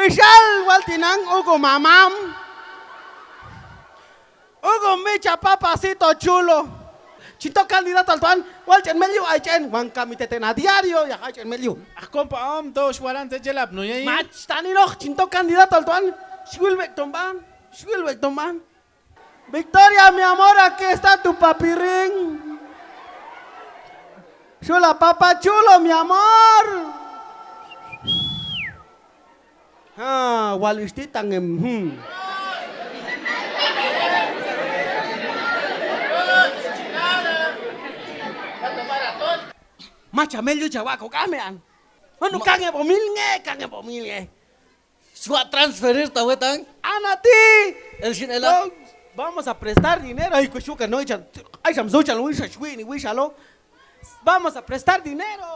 Wishal Waltinang Ugo Mamam. Ugo Micha Papacito Chulo. Chinto candidato al tuan, Walchen Melio, Aichen, Juan Camitete a diario, ya Aichen Melio. Ako pa dos warante jelap no yai. Mach, Tanino, Chinto candidato al tuan, Shwilbek Tomban. Victoria, mi amor, aquí está tu papirín. Chula, papá chulo, mi amor. Ah, Walistitang Macha melio chawaco kamean. Ano kange pomilnge. Suat transferir tawetang. Anati. El sin ela. Vamos a prestar dinero. Ay, kushuka no echan. Ay, samzuchan, wishalo. Vamos a prestar dinero.